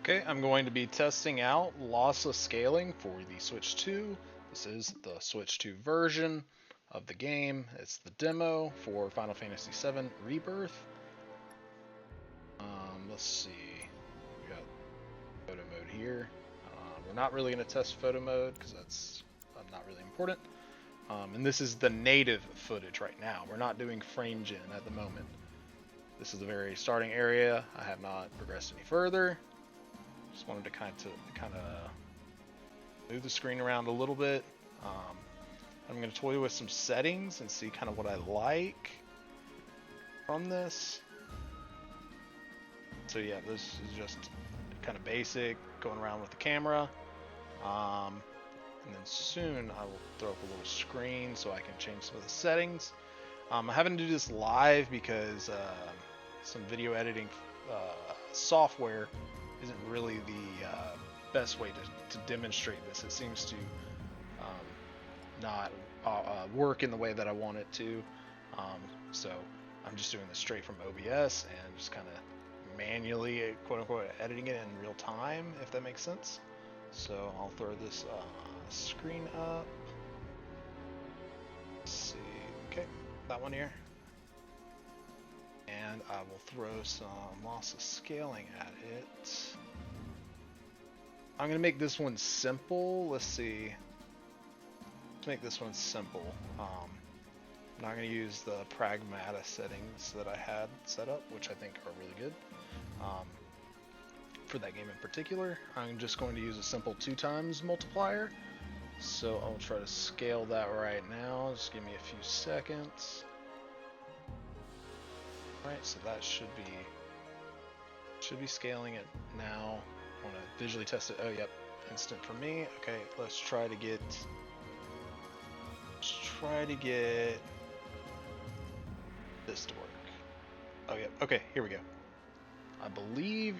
Okay, I'm going to be testing out Lossless Scaling for the Switch 2. This is the Switch 2 version of the game. It's the demo for Final Fantasy VII Rebirth. Let's see. We got photo mode here. We're not really going to test photo mode because that's not really important. And this is the native footage right now. We're not doing frame gen at the moment. This is the very starting area. I have not progressed any further. Just wanted to kind of move the screen around a little bit. I'm going to toy with some settings and see kind of what I like from this. So yeah, this is just kind of basic, going around with the camera. And then soon I will throw up a little screen so I can change some of the settings. I'm having to do this live because some video editing software isn't really the best way to demonstrate this. It seems to not work in the way that I want it to. So I'm just doing this straight from OBS and just kind of manually, quote unquote, editing it in real time, if that makes sense. So I'll throw this screen up. Let's see. Okay, that one here. And I will throw some lossless scaling at it. I'm going to make this one simple. Let's see. Let's make this one simple. I'm not going to use the pragmata settings that I had set up, which I think are really good. For that game in particular, I'm just going to use a simple 2x multiplier. So I'll try to scale that right now. Just give me a few seconds. Alright, so that should be scaling it now. I want to visually test it. Oh, yep, instant for me. Okay, let's try to get this to work. Oh, yeah. Okay, here we go. I believe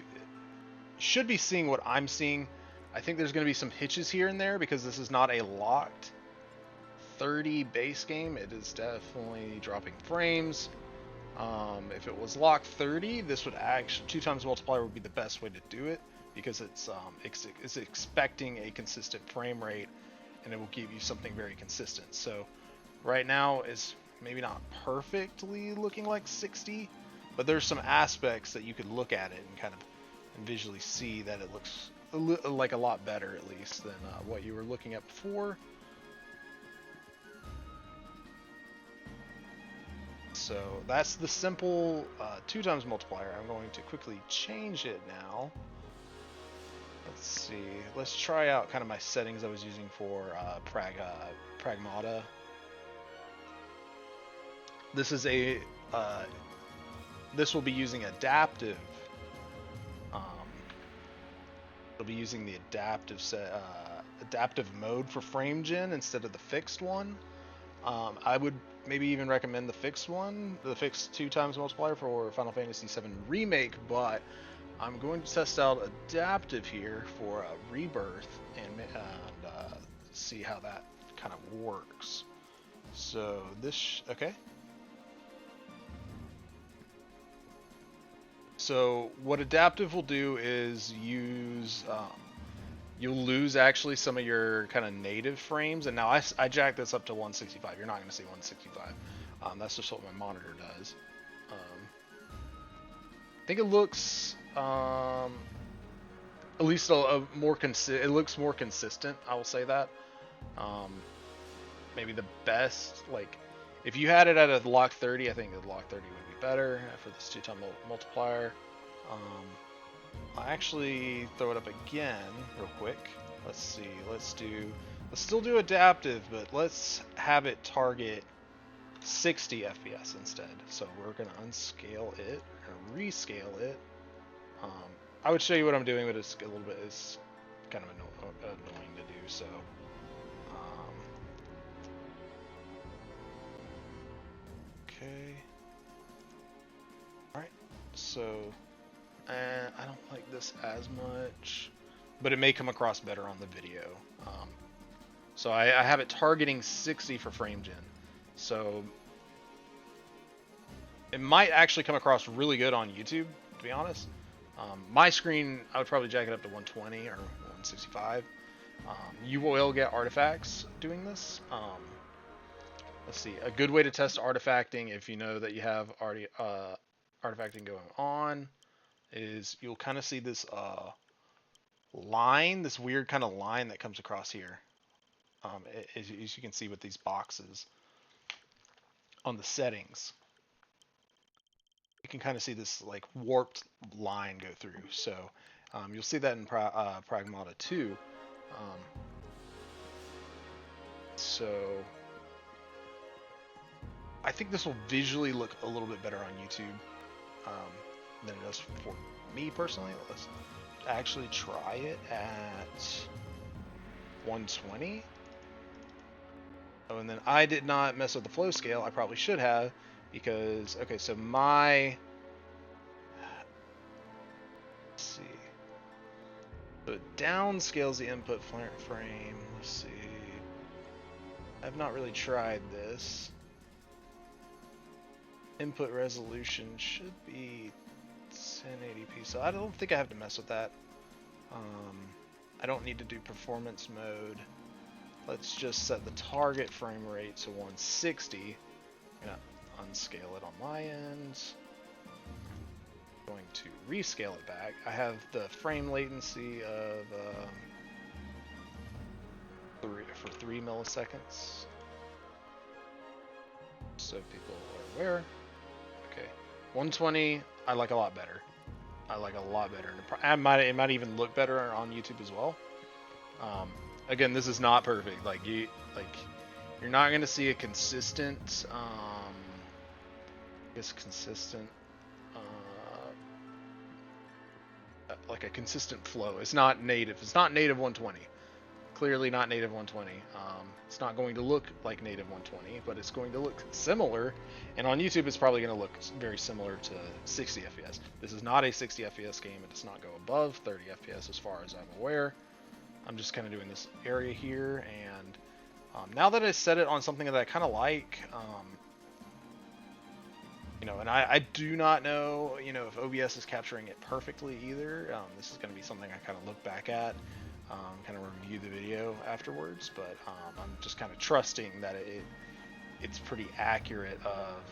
should be seeing what I'm seeing. I think there's going to be some hitches here and there because this is not a locked 30 base game. It is definitely dropping frames. If it was locked 30, this would actually 2x multiplier would be the best way to do it because it's expecting a consistent frame rate and it will give you something very consistent. So right now is maybe not perfectly looking like 60, but there's some aspects that you could look at it and kind of visually see that it looks like a lot better at least than what you were looking at before. So that's the simple 2x multiplier. I'm going to quickly change it now. Let's see. Let's try out kind of my settings I was using for pragmata. This is a this will be using adaptive. It'll be using the adaptive mode for frame gen instead of the fixed one. I would maybe even recommend the fixed one, the fixed 2x multiplier for Final Fantasy VII Remake, but I'm going to test out adaptive here for Rebirth and see how that kind of works. So this, okay. So what adaptive will do is use, you'll lose actually some of your kind of native frames. And now I jacked this up to 165. You're not going to see 165. That's just what my monitor does. I think it looks, at least it looks more consistent. I will say that. Maybe the best, like, if you had it at a lock 30, I think the lock 30 would be better for this 2x multiplier. I'll actually throw it up again real quick. Let's see. Let's still do adaptive, but let's have it target 60 FPS instead. So we're gonna unscale it or rescale it. I would show you what I'm doing, but it's a little bit kind of annoying to do. So. Okay. Alright, so I don't like this as much, but it may come across better on the video. So I have it targeting 60 for frame gen. So it might actually come across really good on YouTube, to be honest. My screen, I would probably jack it up to 120 or 165. You will get artifacts doing this. Let's see. A good way to test artifacting, if you know that you have already artifacting going on, is you'll kind of see this line, this weird kind of line that comes across here. As you can see with these boxes on the settings, you can kind of see this like warped line go through. So you'll see that in Pragmata too. So I think this will visually look a little bit better on YouTube than it does for me personally. Let's actually try it at 120. Oh, and then I did not mess with the flow scale. I probably should have, because okay, so let's see. So it downscales the input frame. Let's see. I've not really tried this. Input resolution should be 1080p, so I don't think I have to mess with that. I don't need to do performance mode. Let's just set the target frame rate to 160. I'm gonna unscale it on my end. I'm going to rescale it back. I have the frame latency of for 3 milliseconds, so people are aware. Okay, 120 I like a lot better. I like a lot better. It might even look better on YouTube as well. Again, this is not perfect. You're not going to see a consistent, like a consistent flow. It's not native. It's not native 120. Clearly not native 120. It's not going to look like native 120, but it's going to look similar. And on YouTube, it's probably going to look very similar to 60 FPS. This is not a 60 FPS game. It does not go above 30 FPS as far as I'm aware. I'm just kind of doing this area here, and now that I set it on something that I kind of like, and I do not know, if OBS is capturing it perfectly either. This is going to be something I kind of look back at, kind of review the video afterwards, but I'm just kind of trusting that it's pretty accurate of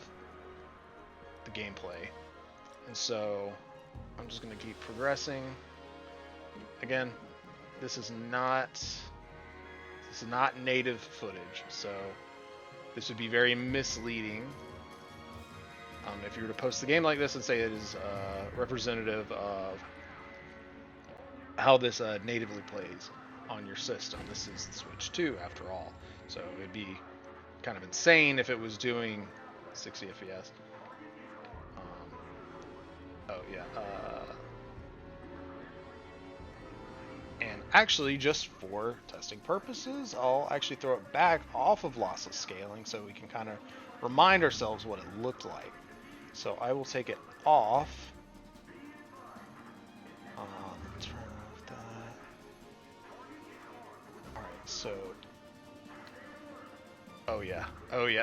the gameplay. And so I'm just going to keep progressing. Again, this is not native footage, so this would be very misleading if you were to post the game like this and say it is representative of how this natively plays on your system. This is the Switch 2 after all, so it'd be kind of insane if it was doing 60 FPS. Oh yeah. And actually, just for testing purposes, I'll actually throw it back off of Lossless Scaling so we can kind of remind ourselves what it looked like. So I will take it off. Turn off that. Alright, so... Oh yeah,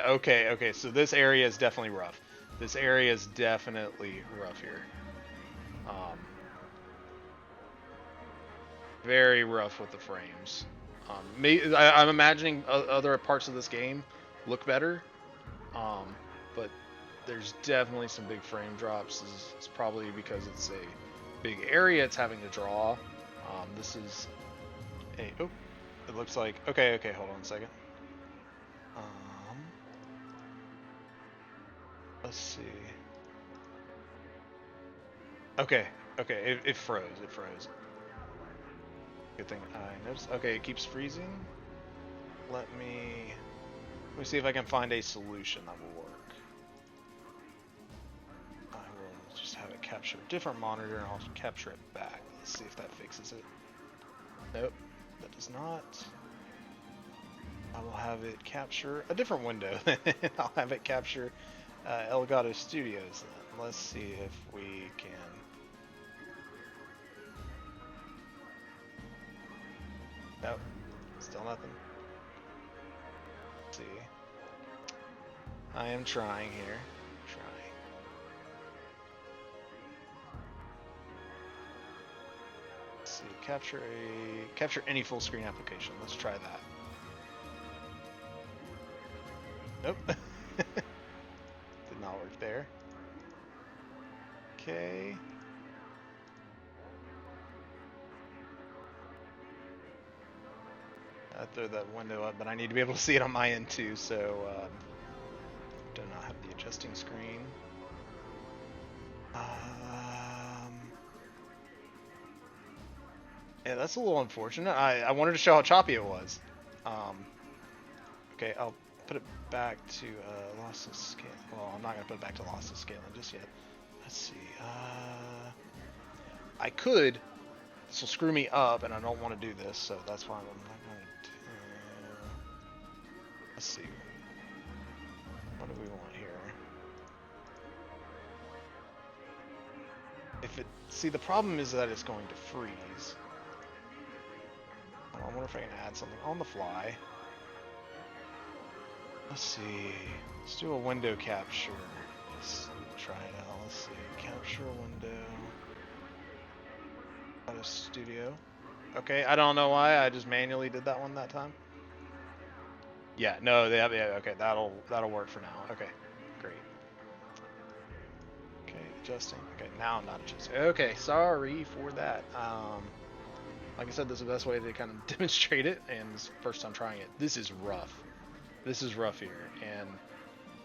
okay, so this area is definitely rough. This area is definitely rough here. Very rough with the frames. I'm imagining other parts of this game look better, but there's definitely some big frame drops. It's probably because it's a big area it's having to draw. This is a... Oh, it looks like... Okay, hold on a second. Let's see. Okay, it froze. Good thing I noticed. Okay, it keeps freezing. Let me see if I can find a solution that will work. I will just have it capture a different monitor and I'll capture it back. Let's see if that fixes it. Nope, that does not. I will have it capture a different window. I'll have it capture Elgato Studios then. Let's see if we can. Nope, still nothing. Let's see. I am trying here. see. Capture any full screen application. Let's try that. Nope. Did not work there. Okay. I throw that window up, but I need to be able to see it on my end too, so do not have the adjusting screen. Yeah, that's a little unfortunate. I wanted to show how choppy it was. Okay, I'll put it back to lossless scale. Well, I'm not going to put it back to lossless scaling just yet. Let's see. I could. This will screw me up, and I don't want to do this, so that's why I'm not going to do. Let's see. What do we want here? See, the problem is that it's going to freeze. I wonder if I can add something on the fly. Let's see. Let's do a window capture. Let's try it out. Let's see. Capture a window. Out of Studio. Okay, I don't know why. I just manually did that one that time. Yeah, no, yeah, okay, that'll work for now. Okay, great. Okay, adjusting. Okay, now I'm not adjusting. Okay, sorry for that. Like I said, this is the best way to kind of demonstrate it, and this is the first time trying it. This is rough. This is rough here, and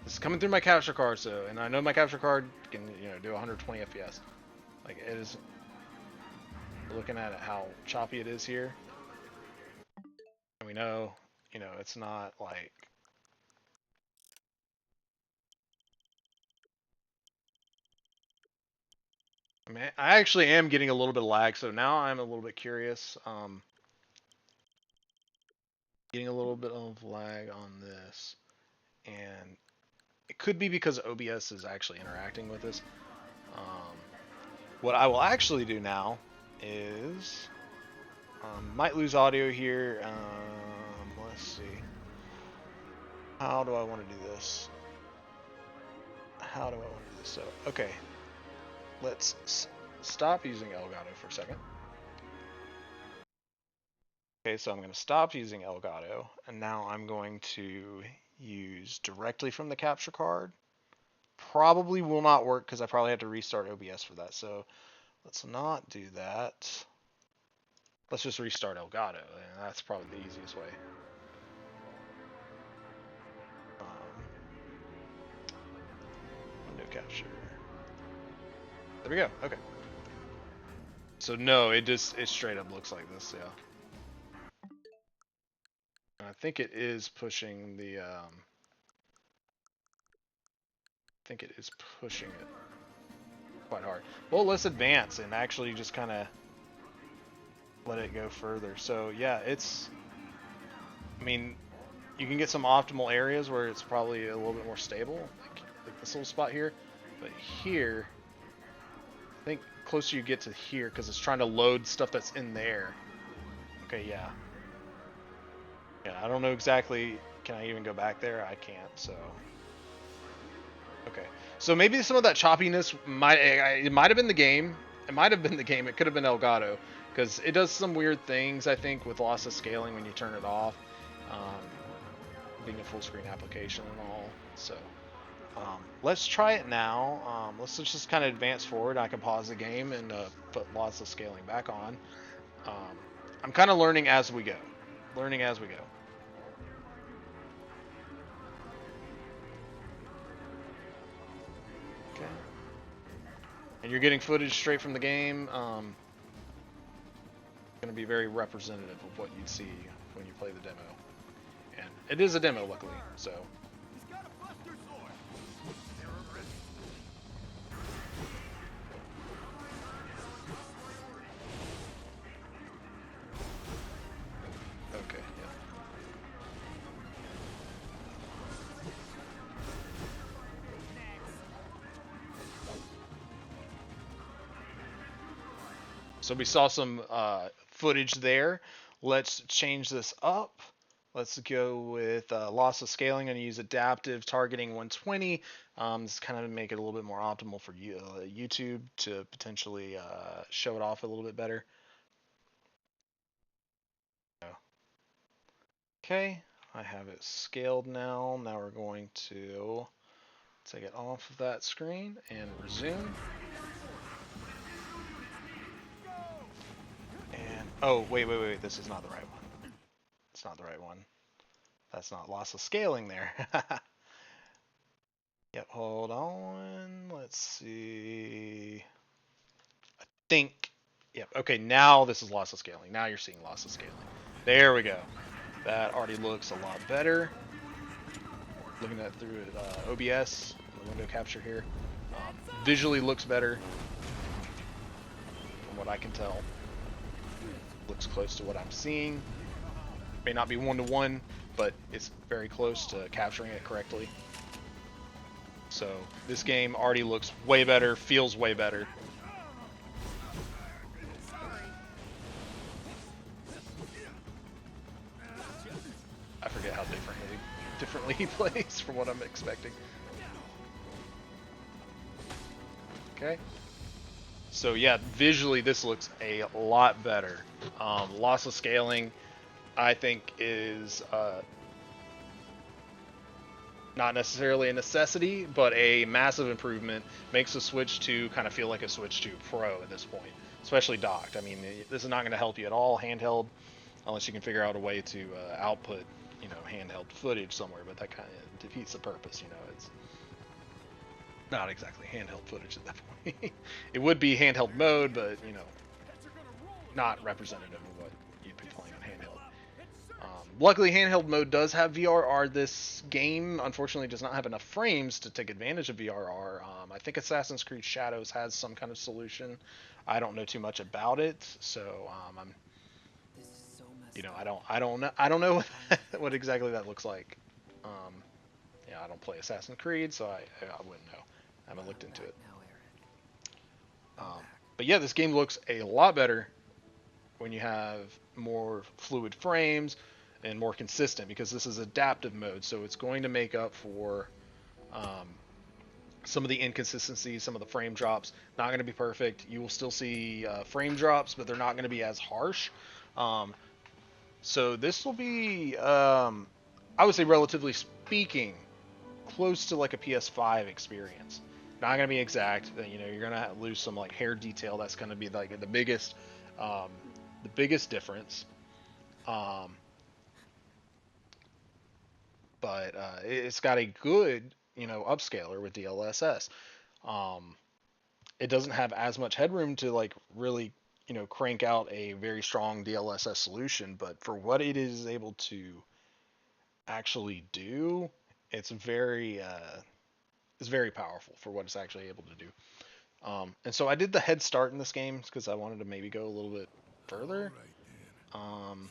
this is coming through my capture card, so, and I know my capture card can, do 120 FPS. Like, it is, looking at it, how choppy it is here, and we know, it's not like, I mean, I actually am getting a little bit of lag, so now I'm a little bit curious. Getting a little bit of lag on this, and it could be because OBS is actually interacting with this. What I will actually do now is, might lose audio here. Let's see. How do I want to do this? So, okay. Let's stop using Elgato for a second. Okay, so I'm going to stop using Elgato, and now I'm going to use directly from the capture card. Probably will not work because I probably have to restart OBS for that. So let's not do that. Let's just restart Elgato, and that's probably the easiest way. Window capture. There we go. Okay. So no, it straight up looks like this, yeah. And I think it is pushing the I think it is pushing it quite hard. Well, let's advance and actually just kind of let it go further. So yeah, I mean, you can get some optimal areas where it's probably a little bit more stable, like this little spot here. But here, I think closer you get to here, because it's trying to load stuff that's in there. Okay, yeah. Yeah, I don't know exactly. Can I even go back there? I can't, so. Okay. So maybe some of that choppiness might have been the game. It might have been the game. It could have been Elgato, because it does some weird things, I think, with lossless scaling when you turn it off. Being a full screen application and all. So let's try it now. Let's just kind of advance forward. I can pause the game and put lossless scaling back on. I'm kind of learning as we go. Okay. And you're getting footage straight from the game. Going to be very representative of what you'd see when you play the demo. And it is a demo, luckily, so. Okay, yeah. So we saw some footage there. Let's change this up. Let's go with lossless scaling. I'm going to use adaptive targeting 120. This kind of make it a little bit more optimal for YouTube to potentially show it off a little bit better. Okay, I have it scaled now. Now we're going to take it off of that screen and resume. And, oh, wait, this is not the right one. It's not the right one. That's not Lossless Scaling there. Yep, hold on. Let's see. I think. Yep, okay, now this is Lossless Scaling. Now you're seeing Lossless Scaling. There we go. That already looks a lot better. Looking at it through OBS, the window capture here. Visually looks better, from what I can tell. Looks close to what I'm seeing. May not be one-to-one, but it's very close to capturing it correctly. So this game already looks way better, feels way better. I forget how differently he plays from what I'm expecting. Okay. So yeah, visually this looks a lot better. Lossless Scaling, I think, is not necessarily a necessity, but a massive improvement. Makes the Switch 2 kind of feel like a Switch 2 Pro at this point, especially docked. I mean, this is not going to help you at all handheld, unless you can figure out a way to output, handheld footage somewhere. But that kind of defeats the purpose. It's not exactly handheld footage at that point. It would be handheld mode, but not representative of what you'd be playing on handheld. Luckily, handheld mode does have VRR. This game, unfortunately, does not have enough frames to take advantage of VRR. I think Assassin's Creed Shadows has some kind of solution. I don't know too much about it, so I don't know what exactly that looks like. I don't play Assassin's Creed, so I wouldn't know. I haven't looked into it. But yeah, this game looks a lot better when you have more fluid frames and more consistent, because this is adaptive mode, so it's going to make up for some of the inconsistencies, some of the frame drops. Not going to be perfect. You will still see frame drops, but they're not going to be as harsh. So this will be, I would say, relatively speaking, close to like a PS5 experience. Not going to be exact. You're going to lose some like hair detail. That's going to be like the biggest difference. But it's got a good, upscaler with DLSS. It doesn't have as much headroom to like really, crank out a very strong DLSS solution, but for what it is able to actually do, it's very powerful for what it's actually able to do. And so I did the head start in this game because I wanted to maybe go a little bit further. I'm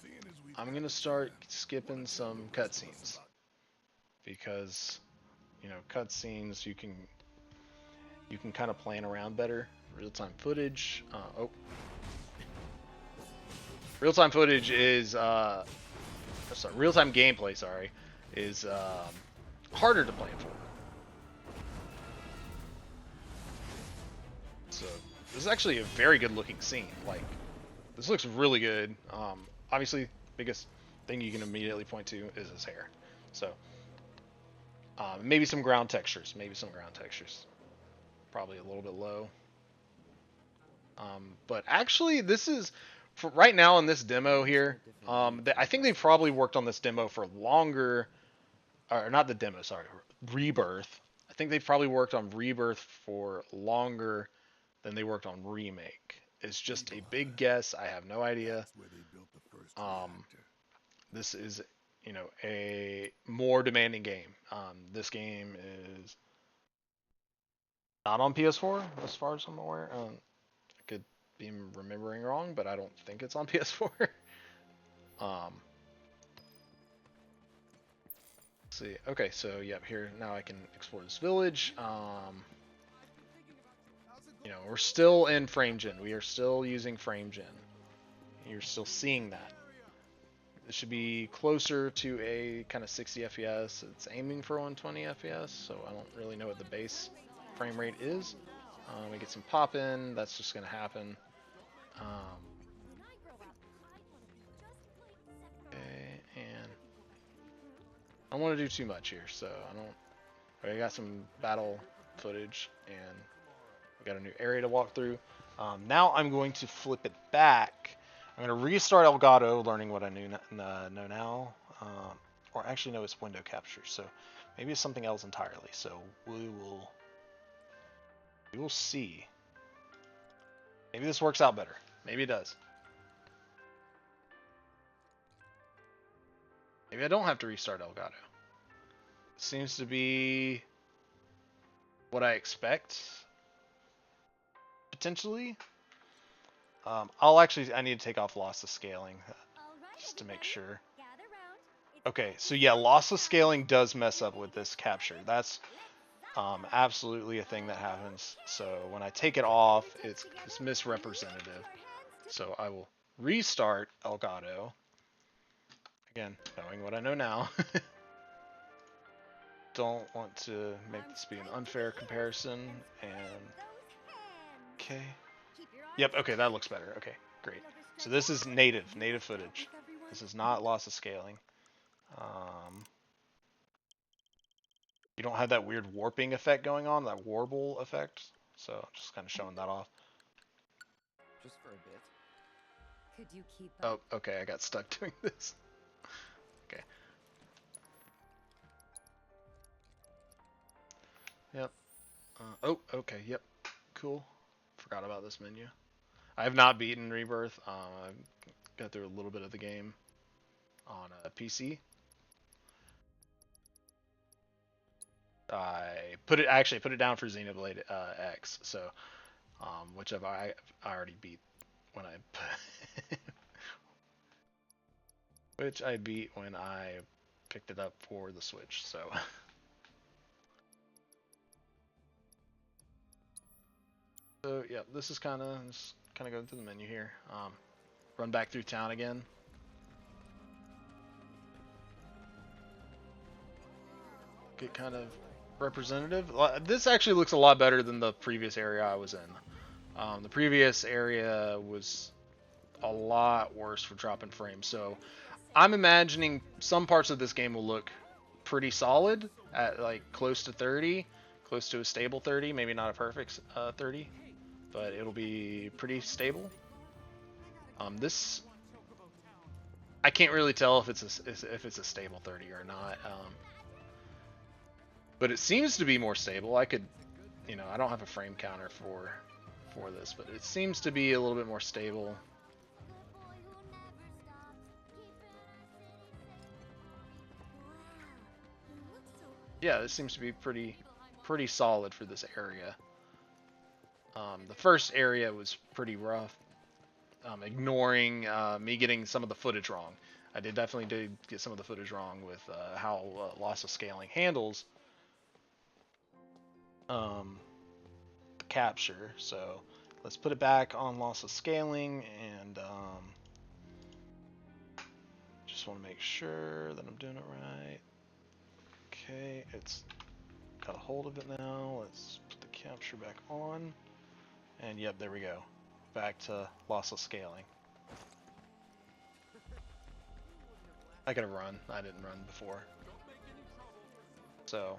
going to start skipping some cutscenes because, cutscenes you can kind of plan around better. Real-time footage. Real-time footage is real-time gameplay. Sorry, is harder to plan for. So this is actually a very good-looking scene. Like, this looks really good. Obviously, biggest thing you can immediately point to is his hair. So maybe some ground textures. Probably a little bit low. But actually, this is, for right now in this demo here, I think they probably worked on this demo for longer, or not the demo, sorry, Rebirth. I think they probably worked on Rebirth for longer than they worked on Remake. It's just a big guess. I have no idea. This is, a more demanding game. This game is not on PS4, as far as I'm aware. I could be remembering wrong, but I don't think it's on PS4. Let's see. Okay, so yep, here now I can explore this village. We're still in frame gen. We are still using frame gen. You're still seeing that. It should be closer to a kind of 60 FPS. It's aiming for 120 FPS, so I don't really know what the base frame rate is. We get some pop in. That's just going to happen. Okay, and I don't want to do too much here, so I don't. I got some battle footage, and we got a new area to walk through. Now I'm going to flip it back. I'm going to restart Elgato, learning what I know now. Or actually, no, it's window capture, so maybe it's something else entirely. So we will see. Maybe this works out better. Maybe it does. Maybe I don't have to restart Elgato. Seems to be what I expect, potentially. I need to take off Lossless Scaling, just to make sure. Okay, so yeah, Lossless Scaling does mess up with this capture. That's absolutely a thing that happens. So when I take it off, it's misrepresentative. So I will restart Elgato. Again, knowing what I know now. Don't want to make this be an unfair comparison. And okay. Yep, okay, that looks better. Okay, great. So this is native footage. This is not Lossless Scaling. You don't have that weird warping effect going on, that warble effect. So just kind of showing that off. Just for a bit. Could you keep up? Oh, okay, I got stuck doing this. Okay. Yep. Oh, okay, yep. Cool. Forgot about this menu. I have not beaten Rebirth. I got through a little bit of the game on a PC. I actually put it down for Xenoblade X, so which I already beat when I which I beat when I picked it up for the Switch. So so yeah, this is kind of going through the menu here. Run back through town again. Get kind of representative. This actually looks a lot better than the previous area I was in. The previous area was a lot worse for dropping frames, so I'm imagining some parts of this game will look pretty solid at like close to 30, close to a stable 30, maybe not a perfect 30, but it'll be pretty stable. This I can't really tell if it's a stable 30 or not. But it seems to be more stable. I could, I don't have a frame counter for this, but it seems to be a little bit more stable. Yeah, this seems to be pretty solid for this area. The first area was pretty rough, ignoring me getting some of the footage wrong. I definitely did get some of the footage wrong with how Lossless Scaling handles the capture. So let's put it back on Lossless Scaling, and just want to make sure that I'm doing it right. Okay, it's got a hold of it now. Let's put the capture back on, and yep, there we go. Back to Lossless Scaling. I gotta run. I didn't run before. So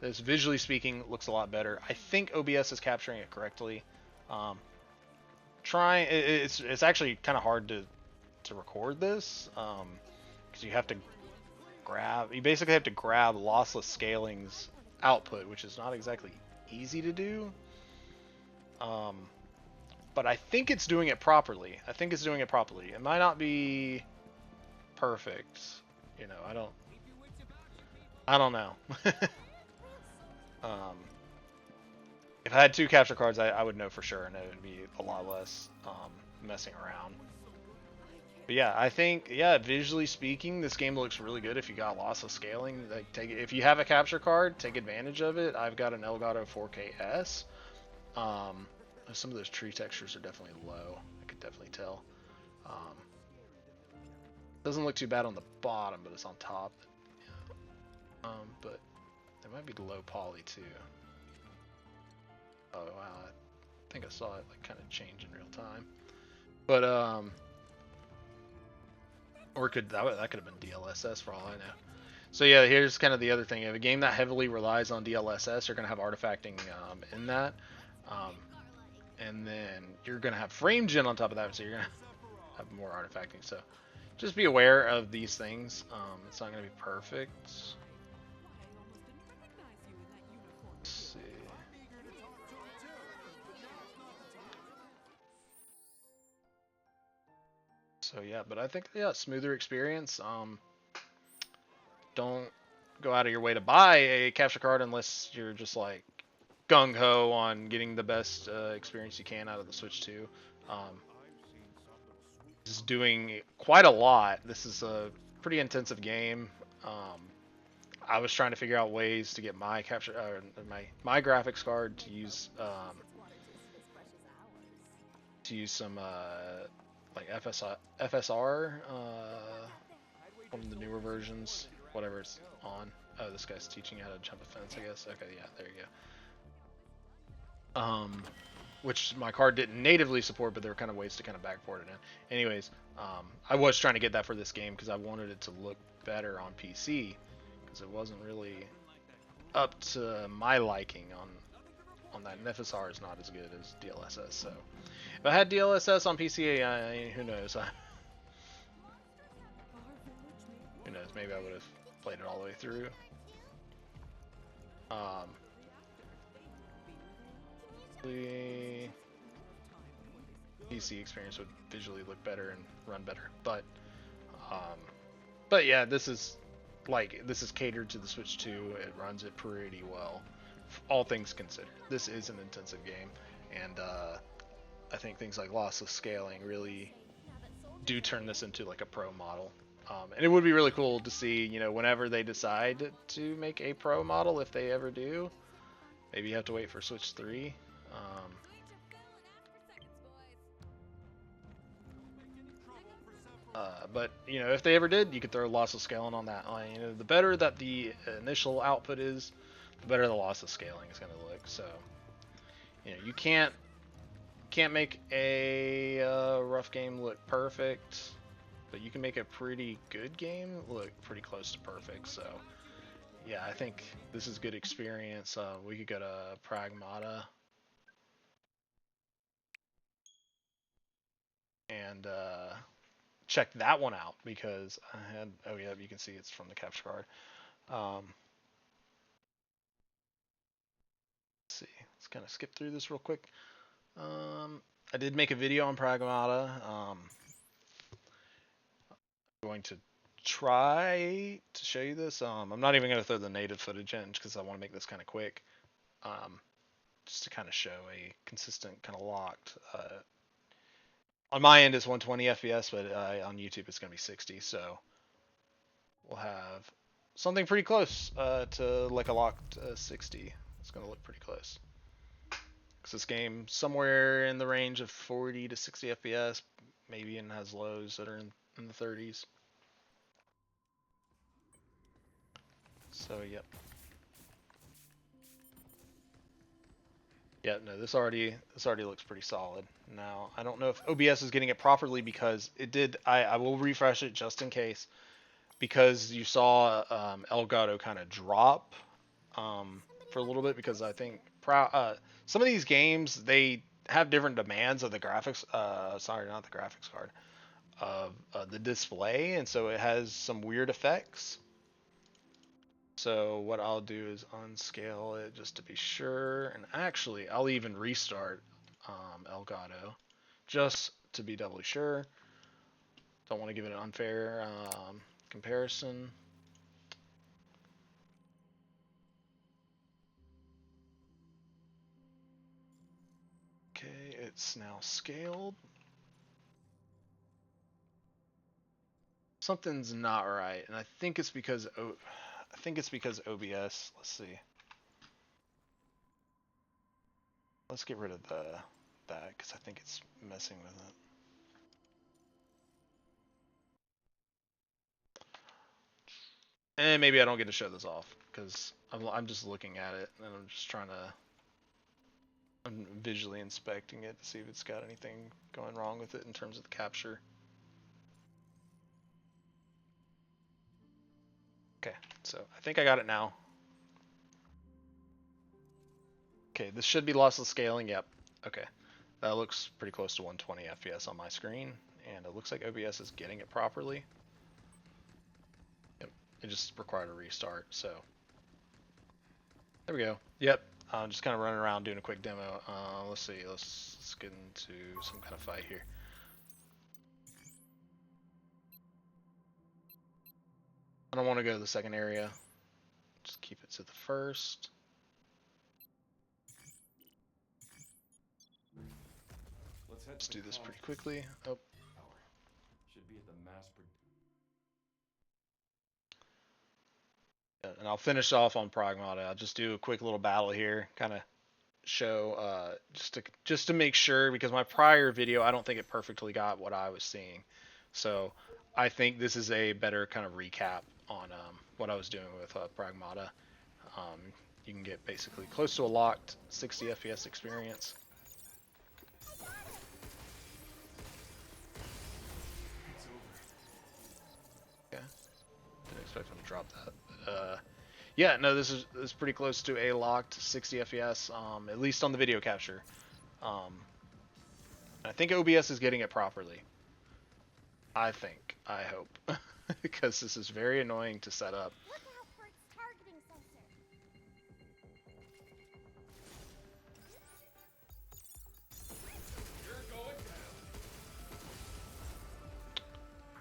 this, visually speaking, looks a lot better. I think OBS is capturing it correctly. It's actually kind of hard to record this because you basically have to grab Lossless Scaling's output, which is not exactly easy to do. But I think it's doing it properly. It might not be perfect. I don't know. If I had 2 capture cards, I would know for sure, and it would be a lot less messing around. But yeah, I think, visually speaking, this game looks really good if you got Lossless Scaling. Like, if you have a capture card, take advantage of it. I've got an Elgato 4K-S. Some of those tree textures are definitely low. I could definitely tell. Doesn't look too bad on the bottom, but it's on top. But there might be low poly too. Oh wow, I think I saw it like kind of change in real time. But or that could have been DLSS for all I know. So yeah, here's kind of the other thing. If a game that heavily relies on DLSS, you're going to have artifacting in that. Um, and then you're going to have frame gen on top of that, so you're going to have more artifacting. So just be aware of these things. It's not going to be perfect. Let's see. So yeah, but I think yeah, smoother experience. Don't go out of your way to buy a capture card unless you're just like gung ho on getting the best experience you can out of the Switch 2. This is doing quite a lot. This is a pretty intensive game. I was trying to figure out ways to get my capture my graphics card to use some like FSR one of the newer versions, whatever it's on. Oh, this guy's teaching you how to jump a fence, I guess. Okay, yeah, there you go. Which my card didn't natively support, but there were kind of ways to kind of backport it in. Anyways, I was trying to get that for this game because I wanted it to look better on PC because it wasn't really up to my liking on that. And FSR is not as good as DLSS, so if I had DLSS on PC, who knows? Who knows? Maybe I would have played it all the way through. The PC experience would visually look better and run better, but yeah, this is catered to the Switch 2. It runs it pretty well, all things considered. This is an intensive game, and I think things like lossless scaling really do turn this into like a pro model. And it would be really cool to see, whenever they decide to make a pro model, if they ever do. Maybe you have to wait for Switch 3. But if they ever did, you could throw lossless scaling on that. The better that the initial output is, the better the lossless scaling is going to look. So, you can't make a rough game look perfect, but you can make a pretty good game look pretty close to perfect. So, yeah, I think this is good experience. We could go to Pragmata and check that one out because I had. Oh yeah, you can see it's from the capture card. Let's see. Let's kind of skip through this real quick. I did make a video on Pragmata. I'm going to try to show you this. I'm not even going to throw the native footage in because I want to make this kind of quick. Just to kind of show a consistent kind of locked. On my end, it's 120 FPS, but on YouTube it's going to be 60. So we'll have something pretty close to like a locked 60. It's going to look pretty close. Because this game somewhere in the range of 40 to 60 FPS, maybe, and has lows that are in the 30s. So yep. Yeah, no, this already looks pretty solid. Now, I don't know if OBS is getting it properly because it did. I will refresh it just in case, because you saw Elgato kind of drop for a little bit because I think some of these games, they have different demands of the graphics. Sorry, not the graphics card, of the display, and so it has some weird effects. So what I'll do is unscale it just to be sure, and actually I'll even restart Elgato just to be doubly sure. Don't want to give it an unfair comparison. Okay, it's now scaled. Something's not right, and I think it's because OBS. Let's see. Let's get rid of that because I think it's messing with it. And maybe I don't get to show this off because I'm just looking at it and I'm just I'm visually inspecting it to see if it's got anything going wrong with it in terms of the capture. Okay, so I think I got it now. Okay, this should be lossless scaling. Yep. Okay, that looks pretty close to 120 FPS on my screen, and it looks like OBS is getting it properly. Yep, it just required a restart. So there we go. Yep, I'm just kind of running around doing a quick demo. Let's see. Let's get into some kind of fight here. I don't want to go to the second area. Just keep it to the first. Let's do this pretty quickly. Oh. Should be at the mass And I'll finish off on Pragmata. I'll just do a quick little battle here, kind of show just to make sure, because my prior video I don't think it perfectly got what I was seeing. So I think this is a better kind of recap on what I was doing with Pragmata. You can get basically close to a locked 60 FPS experience. Okay, didn't expect him to drop that. Yeah, no, this is pretty close to a locked 60 FPS, at least on the video capture. I think OBS is getting it properly. I hope, because this is very annoying to set up. Look out for its targeting sensor.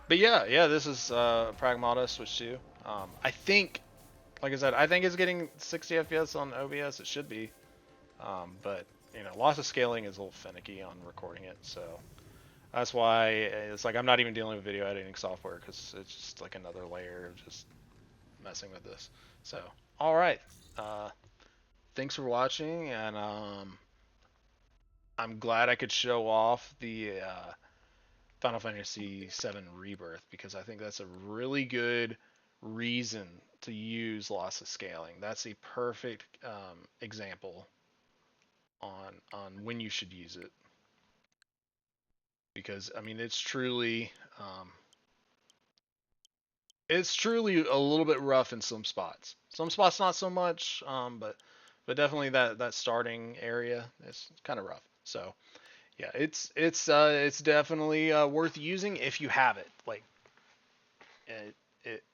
But yeah, this is Pragmata Switch 2. I think, like I said, I think it's getting 60 FPS on OBS. It should be, but you know, lossless scaling is a little finicky on recording it, so that's why it's like I'm not even dealing with video editing software, because it's just like another layer of just messing with this. So, all right, thanks for watching, and I'm glad I could show off the Final Fantasy VII Rebirth, because I think that's a really good reason to use lossless scaling. That's a perfect example on when you should use it, because I mean it's truly a little bit rough in some spots. Some spots not so much, but definitely that starting area is kind of rough. So yeah, it's definitely worth using if you have it. Like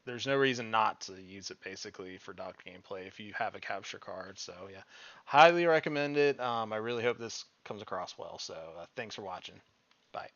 there's no reason not to use it basically for docked gameplay if you have a capture card. So yeah, highly recommend it. I really hope this comes across well. So thanks for watching. Bye.